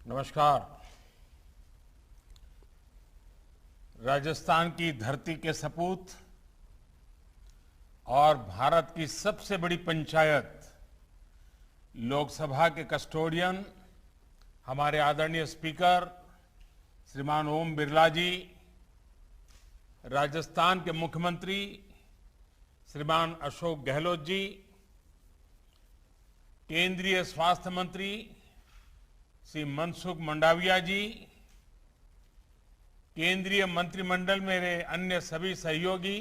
नमस्कार। राजस्थान की धरती के सपूत और भारत की सबसे बड़ी पंचायत लोकसभा के कस्टोडियन हमारे आदरणीय स्पीकर श्रीमान ओम बिरला जी, राजस्थान के मुख्यमंत्री श्रीमान अशोक गहलोत जी, केंद्रीय स्वास्थ्य मंत्री श्री मनसुख मंडाविया जी, केंद्रीय मंत्रिमंडल मेरे अन्य सभी सहयोगी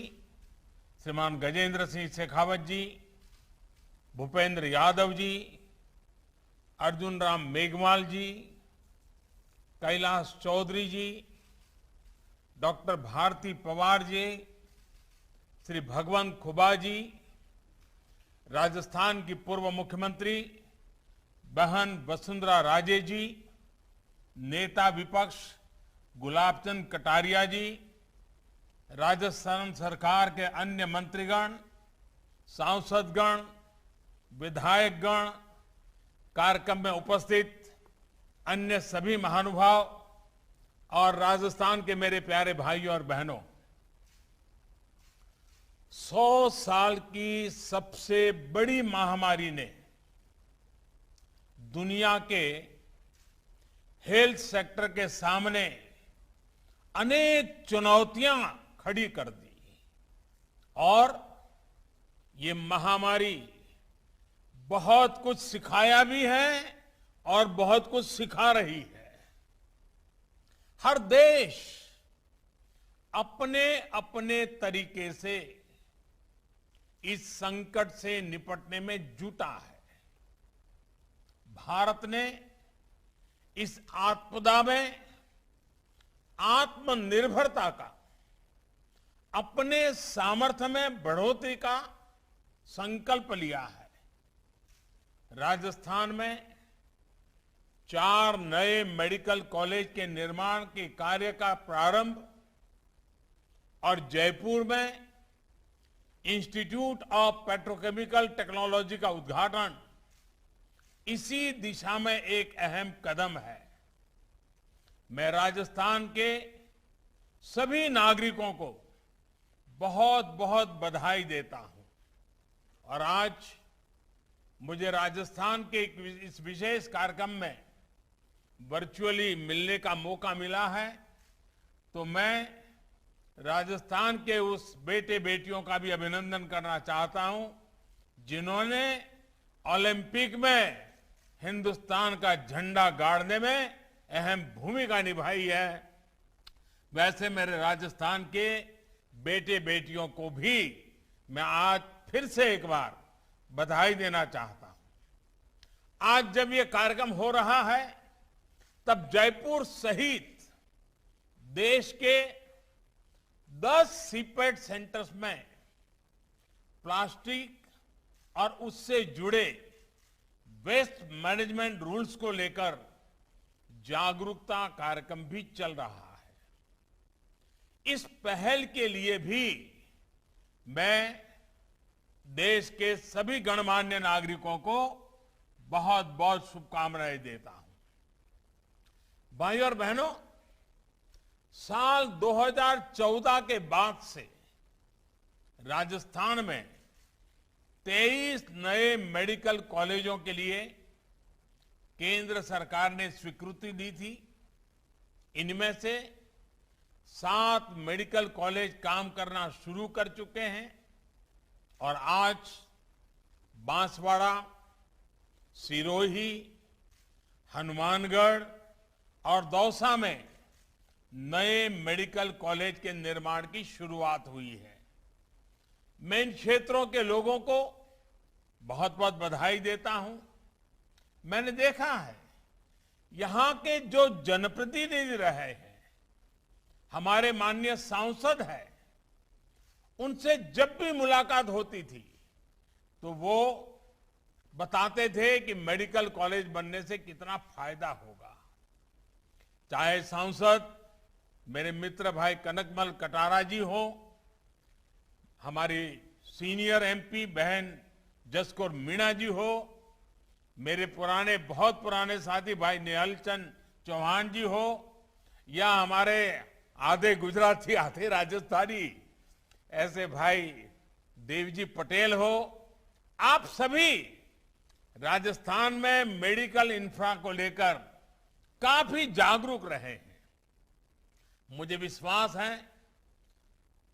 श्रीमान गजेंद्र सिंह शेखावत जी, भूपेंद्र यादव जी, अर्जुन राम मेघवाल जी, कैलाश चौधरी जी, डॉक्टर भारती पवार जी, श्री भगवंत खुबा जी, राजस्थान की पूर्व मुख्यमंत्री बहन वसुंधरा राजे जी, नेता विपक्ष गुलाब चंद कटारिया जी, राजस्थान सरकार के अन्य मंत्रीगण, सांसदगण, विधायकगण, कार्यक्रम में उपस्थित अन्य सभी महानुभाव और राजस्थान के मेरे प्यारे भाइयों और बहनों, 100 साल की सबसे बड़ी महामारी ने दुनिया के हेल्थ सेक्टर के सामने अनेक चुनौतियां खड़ी कर दी और ये महामारी बहुत कुछ सिखाया भी है और बहुत कुछ सिखा रही है। हर देश अपने अपने तरीके से इस संकट से निपटने में जुटा है। भारत ने इस आपदा में आत्मनिर्भरता का, अपने सामर्थ्य में बढ़ोतरी का संकल्प लिया है। राजस्थान में 4 नए मेडिकल कॉलेज के निर्माण के कार्य का प्रारंभ और जयपुर में इंस्टीट्यूट ऑफ पेट्रोकेमिकल टेक्नोलॉजी का उद्घाटन इसी दिशा में एक अहम कदम है। मैं राजस्थान के सभी नागरिकों को बहुत बहुत बधाई देता हूं और आज मुझे राजस्थान के इस विशेष कार्यक्रम में वर्चुअली मिलने का मौका मिला है, तो मैं राजस्थान के उस बेटे बेटियों का भी अभिनंदन करना चाहता हूं जिन्होंने ओलंपिक में हिंदुस्तान का झंडा गाड़ने में अहम भूमिका निभाई है। वैसे मेरे राजस्थान के बेटे बेटियों को भी मैं आज फिर से एक बार बधाई देना चाहता हूं। आज जब ये कार्यक्रम हो रहा है तब जयपुर सहित देश के 10 सीपेट सेंटर्स में प्लास्टिक और उससे जुड़े वेस्ट मैनेजमेंट रूल्स को लेकर जागरूकता कार्यक्रम भी चल रहा है। इस पहल के लिए भी मैं देश के सभी गणमान्य नागरिकों को बहुत बहुत शुभकामनाएं देता हूं। भाइयों और बहनों, साल 2014 के बाद से राजस्थान में 23 नए मेडिकल कॉलेजों के लिए केंद्र सरकार ने स्वीकृति दी थी। इनमें से 7 मेडिकल कॉलेज काम करना शुरू कर चुके हैं और आज बांसवाड़ा, सिरोही, हनुमानगढ़ और दौसा में नए मेडिकल कॉलेज के निर्माण की शुरुआत हुई है। मैं इन क्षेत्रों के लोगों को बहुत बहुत बधाई देता हूं। मैंने देखा है यहां के जो जनप्रतिनिधि रहे हैं, हमारे माननीय सांसद हैं, उनसे जब भी मुलाकात होती थी तो वो बताते थे कि मेडिकल कॉलेज बनने से कितना फायदा होगा। चाहे सांसद मेरे मित्र भाई कनकमल कटारा जी हो, हमारी सीनियर एमपी बहन जसकौर मीणा जी हो, मेरे बहुत पुराने साथी भाई निहाल चंद चौहान जी हो या हमारे आधे गुजराती आधे राजस्थानी ऐसे भाई देवजी पटेल हो, आप सभी राजस्थान में मेडिकल इंफ्रा को लेकर काफी जागरूक रहे हैं। मुझे विश्वास है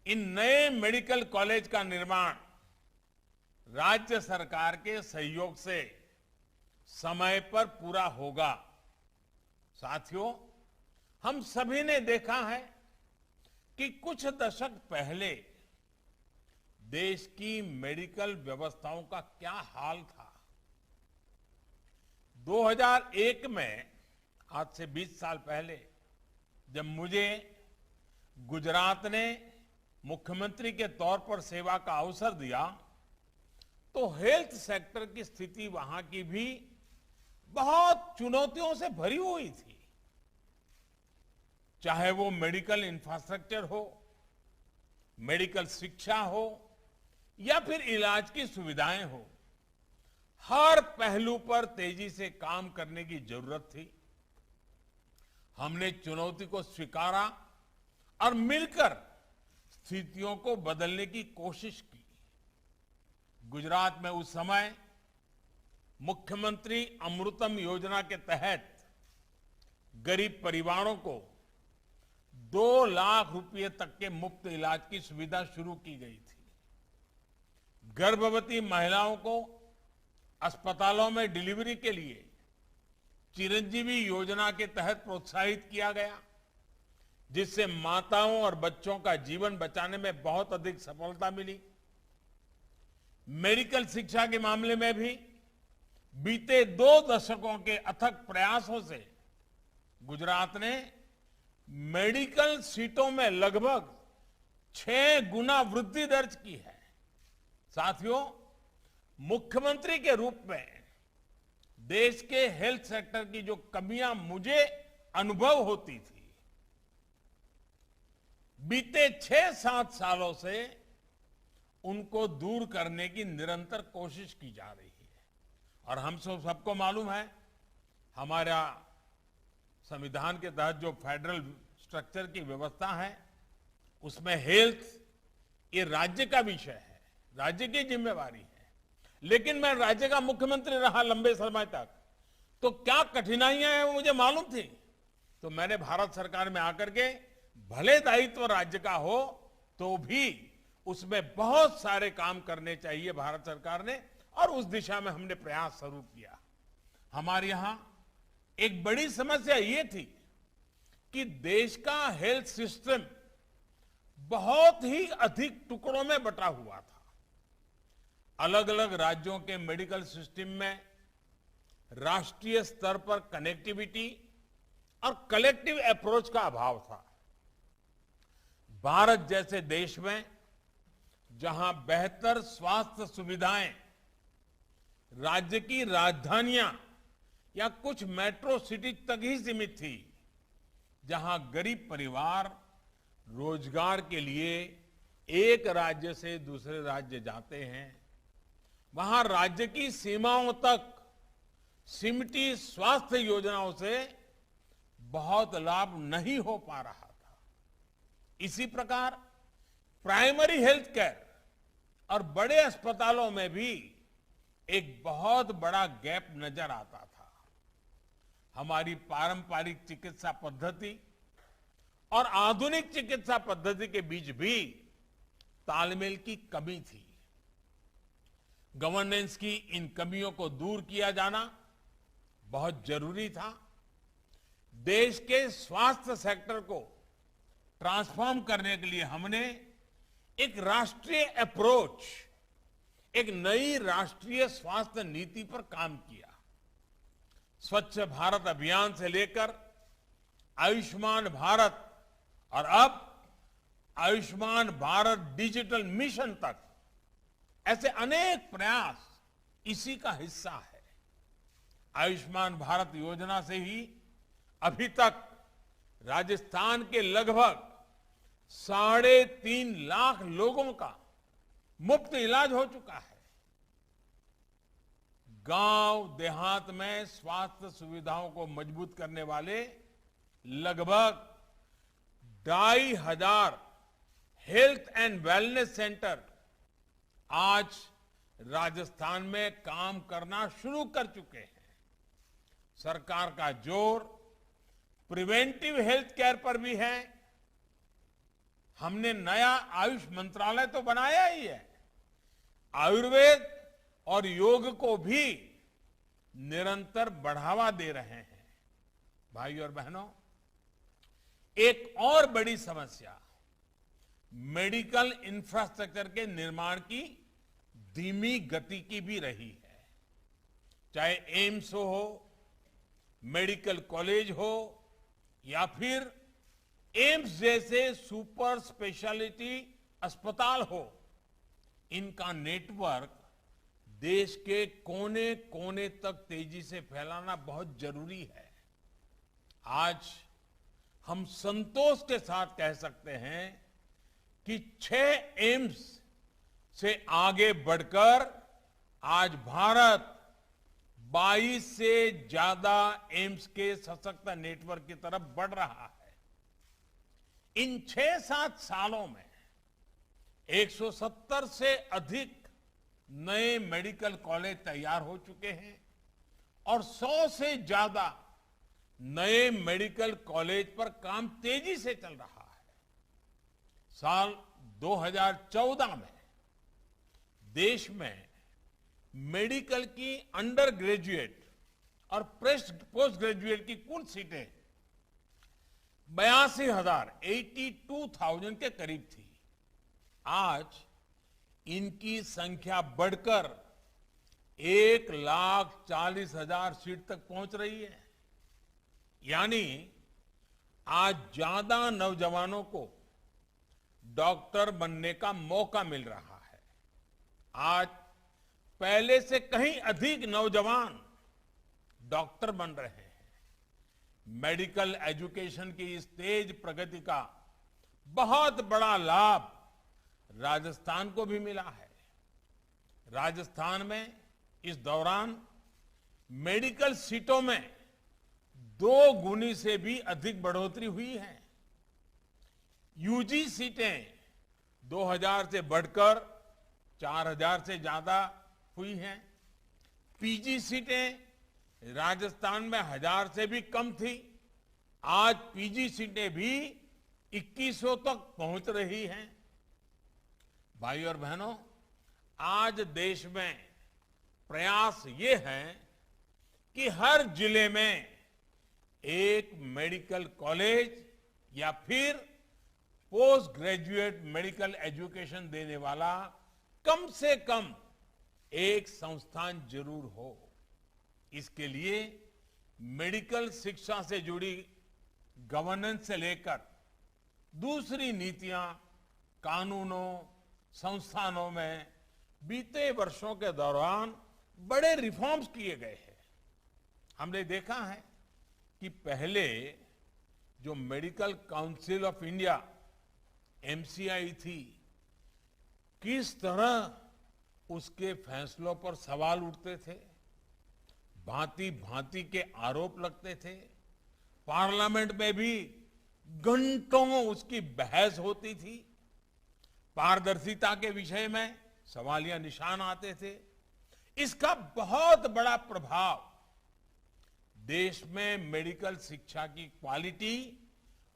इन नए मेडिकल कॉलेज का निर्माण राज्य सरकार के सहयोग से समय पर पूरा होगा। साथियों, हम सभी ने देखा है कि कुछ दशक पहले देश की मेडिकल व्यवस्थाओं का क्या हाल था। 2001 में, आज से 20 साल पहले, जब मुझे गुजरात ने मुख्यमंत्री के तौर पर सेवा का अवसर दिया, तो हेल्थ सेक्टर की स्थिति वहां की भी बहुत चुनौतियों से भरी हुई थी। चाहे वो मेडिकल इंफ्रास्ट्रक्चर हो, मेडिकल शिक्षा हो या फिर इलाज की सुविधाएं हो, हर पहलू पर तेजी से काम करने की जरूरत थी। हमने चुनौती को स्वीकारा और मिलकर स्थितियों को बदलने की कोशिश की। गुजरात में उस समय मुख्यमंत्री अमृतम योजना के तहत गरीब परिवारों को 2 लाख रुपए तक के मुफ्त इलाज की सुविधा शुरू की गई थी। गर्भवती महिलाओं को अस्पतालों में डिलीवरी के लिए चिरंजीवी योजना के तहत प्रोत्साहित किया गया, जिससे माताओं और बच्चों का जीवन बचाने में बहुत अधिक सफलता मिली। मेडिकल शिक्षा के मामले में भी बीते 2 दशकों के अथक प्रयासों से गुजरात ने मेडिकल सीटों में लगभग 6 गुना वृद्धि दर्ज की है। साथियों, मुख्यमंत्री के रूप में देश के हेल्थ सेक्टर की जो कमियां मुझे अनुभव होती थी, बीते 6-7 सालों से उनको दूर करने की निरंतर कोशिश की जा रही है। और हम सबको मालूम है, हमारा संविधान के तहत जो फेडरल स्ट्रक्चर की व्यवस्था है, उसमें हेल्थ ये राज्य का विषय है, राज्य की जिम्मेवारी है। लेकिन मैं राज्य का मुख्यमंत्री रहा लंबे समय तक, तो क्या कठिनाइयां हैं वो मुझे मालूम थी। तो मैंने भारत सरकार में आकर के, भले दायित्व राज्य का हो तो भी उसमें बहुत सारे काम करने चाहिए भारत सरकार ने, और उस दिशा में हमने प्रयास शुरू किया। हमारे यहां एक बड़ी समस्या ये थी कि देश का हेल्थ सिस्टम बहुत ही अधिक टुकड़ों में बटा हुआ था। अलग अलग राज्यों के मेडिकल सिस्टम में राष्ट्रीय स्तर पर कनेक्टिविटी और कलेक्टिव अप्रोच का अभाव था। भारत जैसे देश में जहां बेहतर स्वास्थ्य सुविधाएं राज्य की राजधानियां या कुछ मेट्रो सिटी तक ही सीमित थी, जहां गरीब परिवार रोजगार के लिए एक राज्य से दूसरे राज्य जाते हैं, वहां राज्य की सीमाओं तक सिमटी स्वास्थ्य योजनाओं से बहुत लाभ नहीं हो पा रहा था। इसी प्रकार प्राइमरी हेल्थ केयर और बड़े अस्पतालों में भी एक बहुत बड़ा गैप नजर आता था। हमारी पारंपरिक चिकित्सा पद्धति और आधुनिक चिकित्सा पद्धति के बीच भी तालमेल की कमी थी। गवर्नेंस की इन कमियों को दूर किया जाना बहुत जरूरी था। देश के स्वास्थ्य सेक्टर को ट्रांसफॉर्म करने के लिए हमने एक राष्ट्रीय अप्रोच, एक नई राष्ट्रीय स्वास्थ्य नीति पर काम किया। स्वच्छ भारत अभियान से लेकर आयुष्मान भारत और अब आयुष्मान भारत डिजिटल मिशन तक, ऐसे अनेक प्रयास इसी का हिस्सा है। आयुष्मान भारत योजना से ही अभी तक राजस्थान के लगभग 3.5 लाख लोगों का मुफ्त इलाज हो चुका है। गांव देहात में स्वास्थ्य सुविधाओं को मजबूत करने वाले लगभग 2,500 हेल्थ एंड वेलनेस सेंटर आज राजस्थान में काम करना शुरू कर चुके हैं। सरकार का जोर प्रिवेंटिव हेल्थ केयर पर भी है। हमने नया आयुष मंत्रालय तो बनाया ही है। आयुर्वेद और योग को भी निरंतर बढ़ावा दे रहे हैं। भाई और बहनों, एक और बड़ी समस्या मेडिकल इंफ्रास्ट्रक्चर के निर्माण की धीमी गति की भी रही है। चाहे एम्स हो, मेडिकल कॉलेज हो या फिर एम्स जैसे सुपर स्पेशलिटी अस्पताल हो, इनका नेटवर्क देश के कोने कोने तक तेजी से फैलाना बहुत जरूरी है। आज हम संतोष के साथ कह सकते हैं कि 6 एम्स से आगे बढ़कर आज भारत 22 से ज्यादा एम्स के सशक्त नेटवर्क की तरफ बढ़ रहा है। इन 6-7 सालों में 170 से अधिक नए मेडिकल कॉलेज तैयार हो चुके हैं और 100 से ज्यादा नए मेडिकल कॉलेज पर काम तेजी से चल रहा है। साल 2014 में देश में मेडिकल की अंडर ग्रेजुएट और पोस्ट ग्रेजुएट की कुल सीटें 82,000 के करीब थी। आज इनकी संख्या बढ़कर 1,40,000 सीट तक पहुंच रही है। यानी आज ज्यादा नौजवानों को डॉक्टर बनने का मौका मिल रहा है। आज पहले से कहीं अधिक नौजवान डॉक्टर बन रहे हैं। मेडिकल एजुकेशन की इस तेज प्रगति का बहुत बड़ा लाभ राजस्थान को भी मिला है। राजस्थान में इस दौरान मेडिकल सीटों में 2 गुनी से भी अधिक बढ़ोतरी हुई है। यूजी सीटें 2,000 से बढ़कर 4,000 से ज्यादा हुई हैं। पीजी सीटें राजस्थान में 1,000 से भी कम थी। आज पीजी सीटें भी 2,100 तक पहुंच रही हैं। भाई और बहनों, आज देश में प्रयास ये है कि हर जिले में एक मेडिकल कॉलेज या फिर पोस्ट ग्रेजुएट मेडिकल एजुकेशन देने वाला कम से कम एक संस्थान जरूर हो। इसके लिए मेडिकल शिक्षा से जुड़ी गवर्नेंस से लेकर दूसरी नीतियां, कानूनों, संस्थानों में बीते वर्षों के दौरान बड़े रिफॉर्म्स किए गए हैं। हमने देखा है कि पहले जो medical council of India MCI थी, किस तरह उसके फैसलों पर सवाल उठते थे, भांति भांति के आरोप लगते थे। पार्लियामेंट में भी घंटों उसकी बहस होती थी। पारदर्शिता के विषय में सवालिया निशान आते थे। इसका बहुत बड़ा प्रभाव देश में मेडिकल शिक्षा की क्वालिटी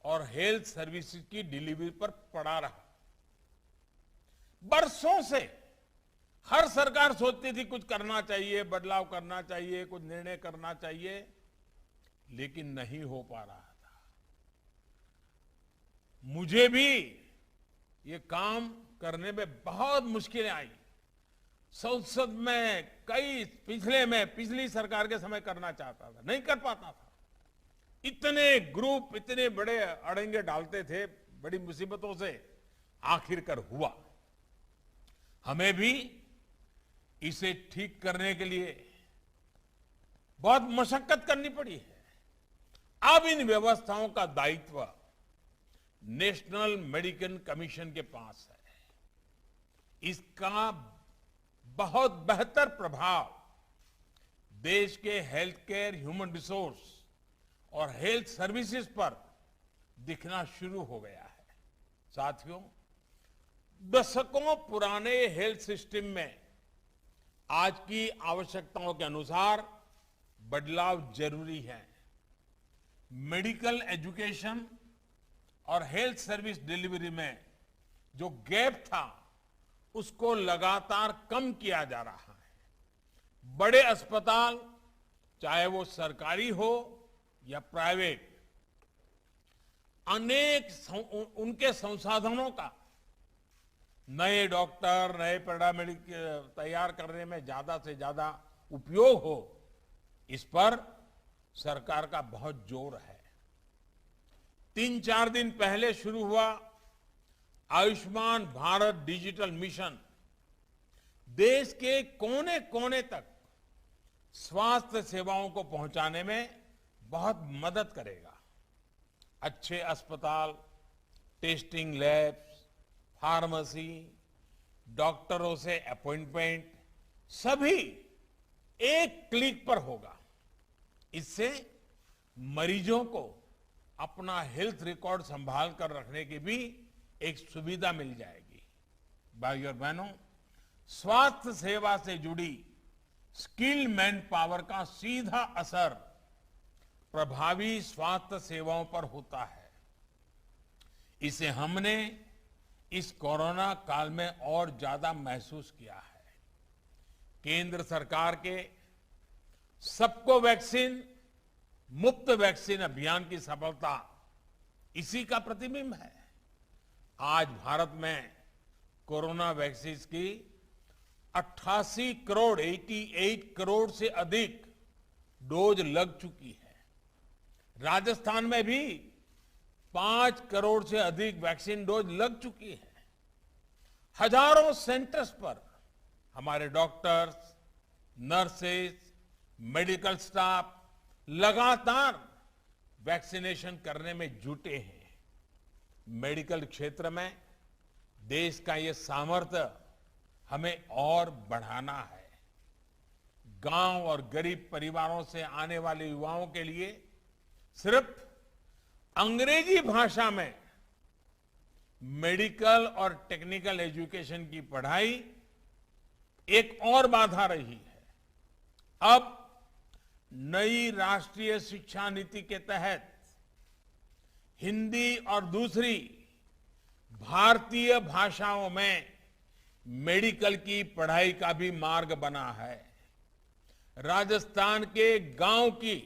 और हेल्थ सर्विसेज की डिलीवरी पर पड़ा रहा। बरसों से हर सरकार सोचती थी कुछ करना चाहिए, बदलाव करना चाहिए, कुछ निर्णय करना चाहिए, लेकिन नहीं हो पा रहा था। मुझे भी ये काम करने में बहुत मुश्किलें आई। संसद में पिछली सरकार के समय करना चाहता था, नहीं कर पाता था। इतने ग्रुप, इतने बड़े अड़ंगे डालते थे, बड़ी मुसीबतों से आखिरकार हुआ। हमें भी इसे ठीक करने के लिए बहुत मशक्कत करनी पड़ी है। अब इन व्यवस्थाओं का दायित्व नेशनल मेडिकल कमीशन के पास है। इसका बहुत बेहतर प्रभाव देश के हेल्थ केयर, ह्यूमन रिसोर्स और हेल्थ सर्विसेज पर दिखना शुरू हो गया है। साथियों, दशकों पुराने हेल्थ सिस्टम में आज की आवश्यकताओं के अनुसार बदलाव जरूरी है। मेडिकल एजुकेशन और हेल्थ सर्विस डिलीवरी में जो गैप था उसको लगातार कम किया जा रहा है। बड़े अस्पताल, चाहे वो सरकारी हो या प्राइवेट, उनके संसाधनों का नए डॉक्टर, नए पैरामेडिक तैयार करने में ज्यादा से ज्यादा उपयोग हो, इस पर सरकार का बहुत जोर है। 3-4 दिन पहले शुरू हुआ आयुष्मान भारत डिजिटल मिशन देश के कोने कोने तक स्वास्थ्य सेवाओं को पहुंचाने में बहुत मदद करेगा। अच्छे अस्पताल, टेस्टिंग लैब्स, फार्मेसी, डॉक्टरों से अपॉइंटमेंट, सभी एक क्लिक पर होगा। इससे मरीजों को अपना हेल्थ रिकॉर्ड संभाल कर रखने की भी एक सुविधा मिल जाएगी। भाइयों और बहनों, स्वास्थ्य सेवा से जुड़ी स्किल्ड मैन पावर का सीधा असर प्रभावी स्वास्थ्य सेवाओं पर होता है। इसे हमने इस कोरोना काल में और ज्यादा महसूस किया है। केंद्र सरकार के सबको वैक्सीन, मुफ्त वैक्सीन अभियान की सफलता इसी का प्रतिबिंब है। आज भारत में कोरोना वैक्सीन की 88 करोड़ 88 करोड़ से अधिक डोज लग चुकी है। राजस्थान में भी 5 करोड़ से अधिक वैक्सीन डोज लग चुकी है। हजारों सेंटर्स पर हमारे डॉक्टर्स, नर्सेज, मेडिकल स्टाफ लगातार वैक्सीनेशन करने में जुटे हैं। मेडिकल क्षेत्र में देश का ये सामर्थ्य हमें और बढ़ाना है। गांव और गरीब परिवारों से आने वाले युवाओं के लिए सिर्फ अंग्रेजी भाषा में मेडिकल और टेक्निकल एजुकेशन की पढ़ाई एक और बाधा रही है। अब नई राष्ट्रीय शिक्षा नीति के तहत हिंदी और दूसरी भारतीय भाषाओं में मेडिकल की पढ़ाई का भी मार्ग बना है। राजस्थान के गांव की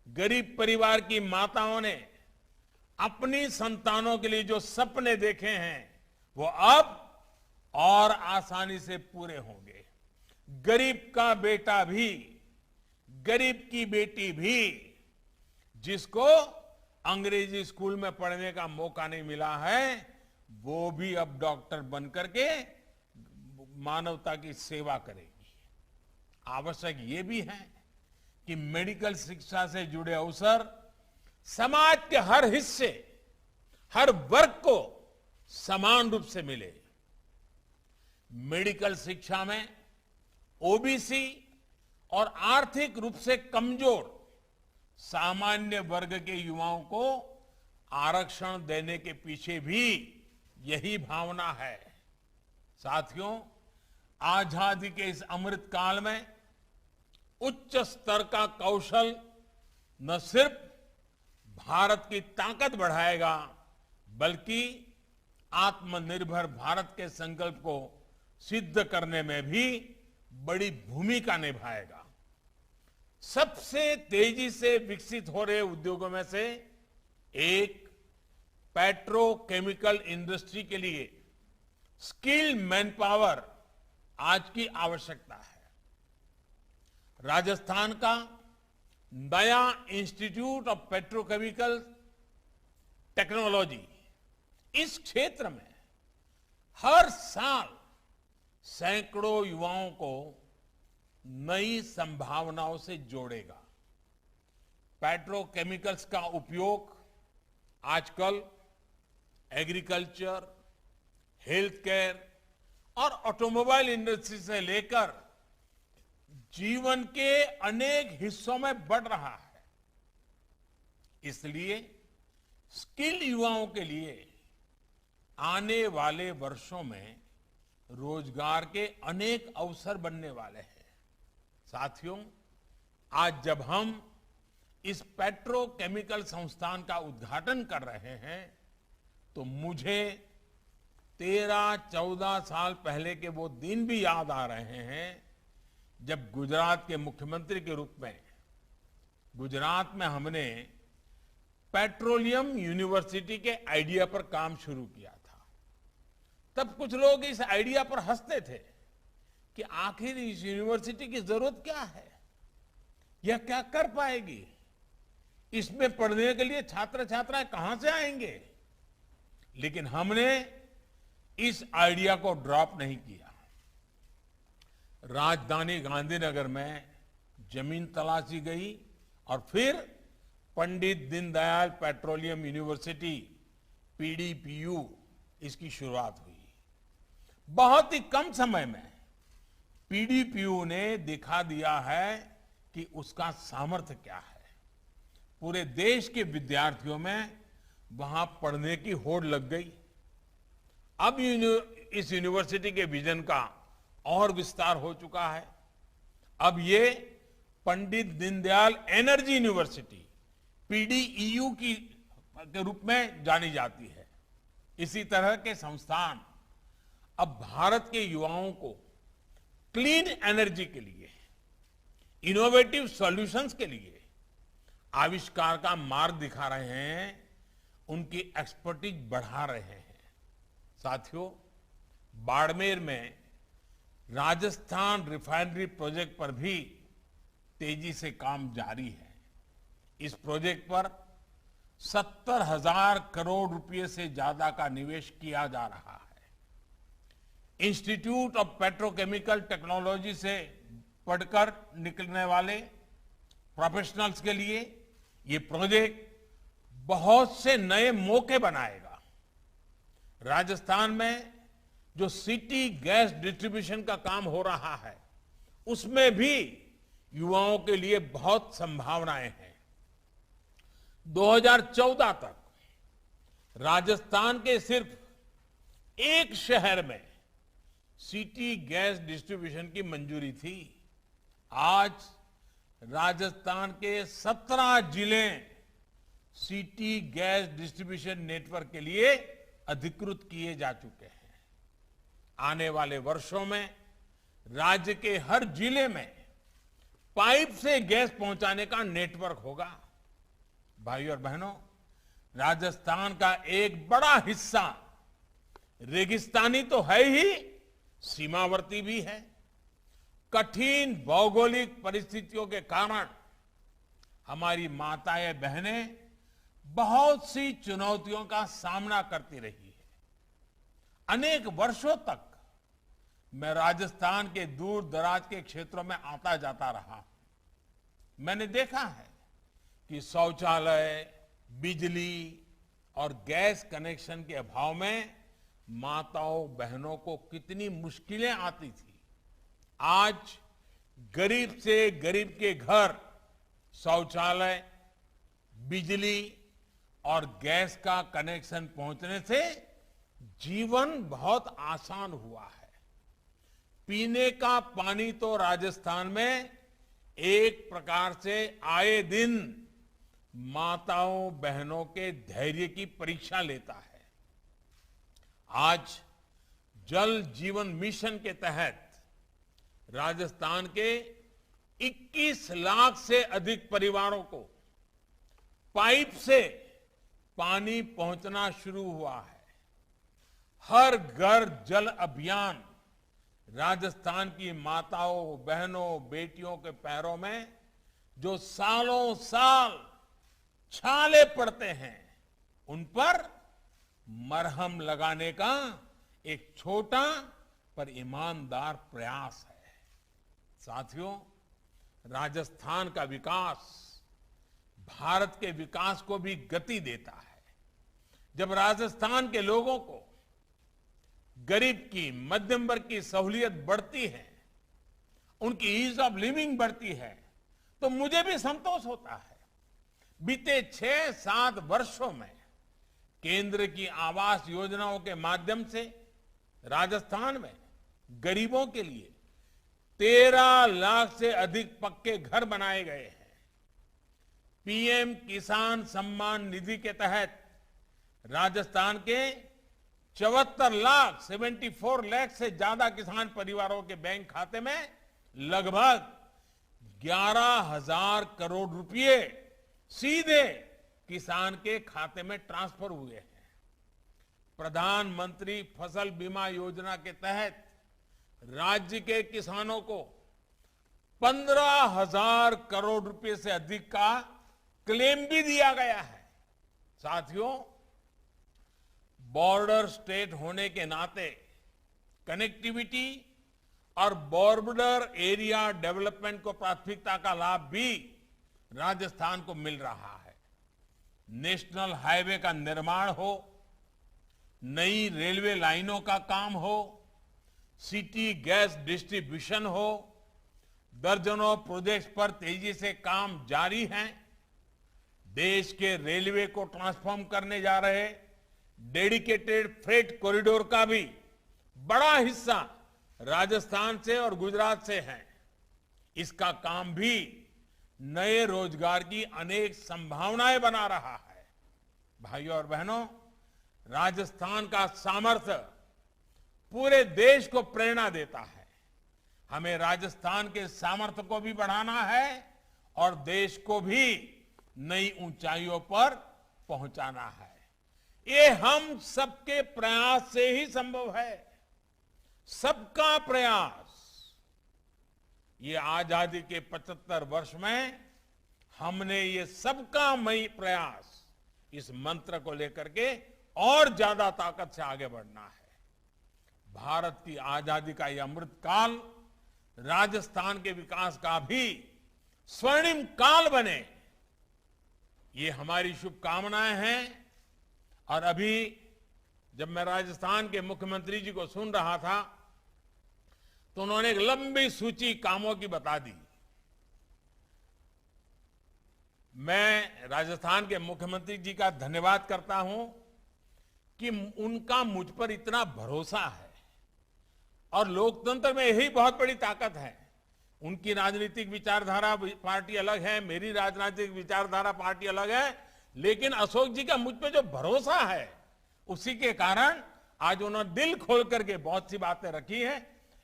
गरीब परिवार की माताओं ने अपनी संतानों के लिए जो सपने देखे हैं वो अब और आसानी से पूरे होंगे। गरीब का बेटा भी, गरीब की बेटी भी, जिसको अंग्रेजी स्कूल में पढ़ने का मौका नहीं मिला है, वो भी अब डॉक्टर बनकर के मानवता की सेवा करेगी। आवश्यक ये भी है कि मेडिकल शिक्षा से जुड़े अवसर समाज के हर हिस्से, हर वर्ग को समान रूप से मिले। मेडिकल शिक्षा में ओबीसी और आर्थिक रूप से कमजोर सामान्य वर्ग के युवाओं को आरक्षण देने के पीछे भी यही भावना है। साथियों, आजादी के इस अमृत काल में उच्च स्तर का कौशल न सिर्फ भारत की ताकत बढ़ाएगा, बल्कि आत्मनिर्भर भारत के संकल्प को सिद्ध करने में भी बड़ी भूमिका निभाएगा। सबसे तेजी से विकसित हो रहे उद्योगों में से एक पेट्रोकेमिकल इंडस्ट्री के लिए स्किल्ड मैन पावर आज की आवश्यकता है। राजस्थान का नया इंस्टीट्यूट ऑफ पेट्रोकेमिकल टेक्नोलॉजी इस क्षेत्र में हर साल सैकड़ों युवाओं को नई संभावनाओं से जोड़ेगा। पेट्रोकेमिकल्स का उपयोग आजकल एग्रीकल्चर, हेल्थ केयर और ऑटोमोबाइल इंडस्ट्री से लेकर जीवन के अनेक हिस्सों में बढ़ रहा है। इसलिए स्किल युवाओं के लिए आने वाले वर्षों में रोजगार के अनेक अवसर बनने वाले हैं। साथियों, आज जब हम इस पेट्रोकेमिकल संस्थान का उद्घाटन कर रहे हैं तो मुझे 13-14 साल पहले के वो दिन भी याद आ रहे हैं जब गुजरात के मुख्यमंत्री के रूप में गुजरात में हमने पेट्रोलियम यूनिवर्सिटी के आइडिया पर काम शुरू किया था। तब कुछ लोग इस आइडिया पर हंसते थे कि आखिर इस यूनिवर्सिटी की जरूरत क्या है, यह क्या कर पाएगी, इसमें पढ़ने के लिए छात्र छात्राएं कहां से आएंगे। लेकिन हमने इस आइडिया को ड्रॉप नहीं किया। राजधानी गांधीनगर में जमीन तलाशी गई और फिर पंडित दीनदयाल पेट्रोलियम यूनिवर्सिटी पीडीपीयू इसकी शुरुआत हुई। बहुत ही कम समय में पीडीपीयू ने दिखा दिया है कि उसका सामर्थ्य क्या है। पूरे देश के विद्यार्थियों में वहां पढ़ने की होड़ लग गई। अब इस यूनिवर्सिटी के विजन का और विस्तार हो चुका है। अब ये पंडित दीनदयाल एनर्जी यूनिवर्सिटी पीडीईयू के रूप में जानी जाती है। इसी तरह के संस्थान अब भारत के युवाओं को क्लीन एनर्जी के लिए, इनोवेटिव सॉल्यूशंस के लिए आविष्कार का मार्ग दिखा रहे हैं, उनकी एक्सपर्टीज बढ़ा रहे हैं। साथियों, बाड़मेर में राजस्थान रिफाइनरी प्रोजेक्ट पर भी तेजी से काम जारी है। इस प्रोजेक्ट पर 70,000 करोड़ रुपए से ज्यादा का निवेश किया जा रहा है। इंस्टीट्यूट ऑफ पेट्रोकेमिकल टेक्नोलॉजी से पढ़कर निकलने वाले प्रोफेशनल्स के लिए ये प्रोजेक्ट बहुत से नए मौके बनाएगा। राजस्थान में जो सिटी गैस डिस्ट्रीब्यूशन का काम हो रहा है, उसमें भी युवाओं के लिए बहुत संभावनाएं हैं। 2014 तक राजस्थान के सिर्फ एक शहर में सिटी गैस डिस्ट्रीब्यूशन की मंजूरी थी। आज राजस्थान के 17 जिले सिटी गैस डिस्ट्रीब्यूशन नेटवर्क के लिए अधिकृत किए जा चुके हैं। आने वाले वर्षों में राज्य के हर जिले में पाइप से गैस पहुंचाने का नेटवर्क होगा। भाइयों और बहनों, राजस्थान का एक बड़ा हिस्सा रेगिस्तानी तो है ही, सीमावर्ती भी है। कठिन भौगोलिक परिस्थितियों के कारण हमारी माताएं बहनें बहुत सी चुनौतियों का सामना करती रही है। अनेक वर्षों तक मैं राजस्थान के दूर दराज के क्षेत्रों में आता जाता रहा। मैंने देखा है कि शौचालय, बिजली और गैस कनेक्शन के अभाव में माताओं बहनों को कितनी मुश्किलें आती थी। आज गरीब से गरीब के घर शौचालय, बिजली और गैस का कनेक्शन पहुंचने से जीवन बहुत आसान हुआ है। पीने का पानी तो राजस्थान में एक प्रकार से आए दिन माताओं बहनों के धैर्य की परीक्षा लेता है। आज जल जीवन मिशन के तहत राजस्थान के 21 लाख से अधिक परिवारों को पाइप से पानी पहुंचना शुरू हुआ है। हर घर जल अभियान राजस्थान की माताओं, बहनों, बेटियों के पैरों में जो सालों साल छाले पड़ते हैं, उन पर मरहम लगाने का एक छोटा पर ईमानदार प्रयास है। साथियों, राजस्थान का विकास भारत के विकास को भी गति देता है। जब राजस्थान के लोगों को गरीब की, मध्यम वर्ग की सहूलियत बढ़ती है, उनकी ईज ऑफ लिविंग बढ़ती है, तो मुझे भी संतोष होता है। बीते 6-7 वर्षों में केंद्र की आवास योजनाओं के माध्यम से राजस्थान में गरीबों के लिए 13 लाख से अधिक पक्के घर बनाए गए हैं। पीएम किसान सम्मान निधि के तहत राजस्थान के 74 लाख से ज्यादा किसान परिवारों के बैंक खाते में लगभग 11,000 करोड़ रुपए सीधे किसान के खाते में ट्रांसफर हुए हैं। प्रधानमंत्री फसल बीमा योजना के तहत राज्य के किसानों को 15,000 करोड़ रुपए से अधिक का क्लेम भी दिया गया है। साथियों, बॉर्डर स्टेट होने के नाते कनेक्टिविटी और बॉर्डर एरिया डेवलपमेंट को प्राथमिकता का लाभ भी राजस्थान को मिल रहा है। नेशनल हाईवे का निर्माण हो, नई रेलवे लाइनों का काम हो, सिटी गैस डिस्ट्रीब्यूशन हो, दर्जनों प्रोजेक्ट्स पर तेजी से काम जारी हैं। देश के रेलवे को ट्रांसफॉर्म करने जा रहे डेडिकेटेड फ्रेट कॉरिडोर का भी बड़ा हिस्सा राजस्थान से और गुजरात से है। इसका काम भी नए रोजगार की अनेक संभावनाएं बना रहा है। भाइयों और बहनों, राजस्थान का सामर्थ्य पूरे देश को प्रेरणा देता है। हमें राजस्थान के सामर्थ्य को भी बढ़ाना है और देश को भी नई ऊंचाइयों पर पहुंचाना है। ये हम सबके प्रयास से ही संभव है। सबका प्रयास। ये आजादी के 75 वर्ष में हमने ये सबका मई प्रयास, इस मंत्र को लेकर के और ज्यादा ताकत से आगे बढ़ना है। भारत की आजादी का ये अमृत काल राजस्थान के विकास का भी स्वर्णिम काल बने, ये हमारी शुभकामनाएं हैं। और अभी जब मैं राजस्थान के मुख्यमंत्री जी को सुन रहा था तो उन्होंने एक लंबी सूची कामों की बता दी। मैं राजस्थान के मुख्यमंत्री जी का धन्यवाद करता हूं कि उनका मुझ पर इतना भरोसा है और लोकतंत्र में यही बहुत बड़ी ताकत है। उनकी राजनीतिक विचारधारा पार्टी अलग है, मेरी राजनीतिक विचारधारा पार्टी अलग है, लेकिन अशोक जी का मुझ पे जो भरोसा है उसी के कारण आज उन्होंने दिल खोल करके बहुत सी बातें रखी हैं।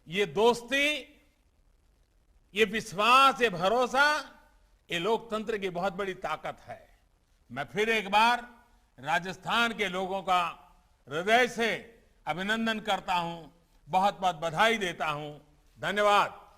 ये दोस्ती, ये विश्वास, ये भरोसा, ये लोकतंत्र की बहुत बड़ी ताकत है। मैं फिर एक बार राजस्थान के लोगों का हृदय से अभिनंदन करता हूं, बहुत बहुत बधाई देता हूं। धन्यवाद।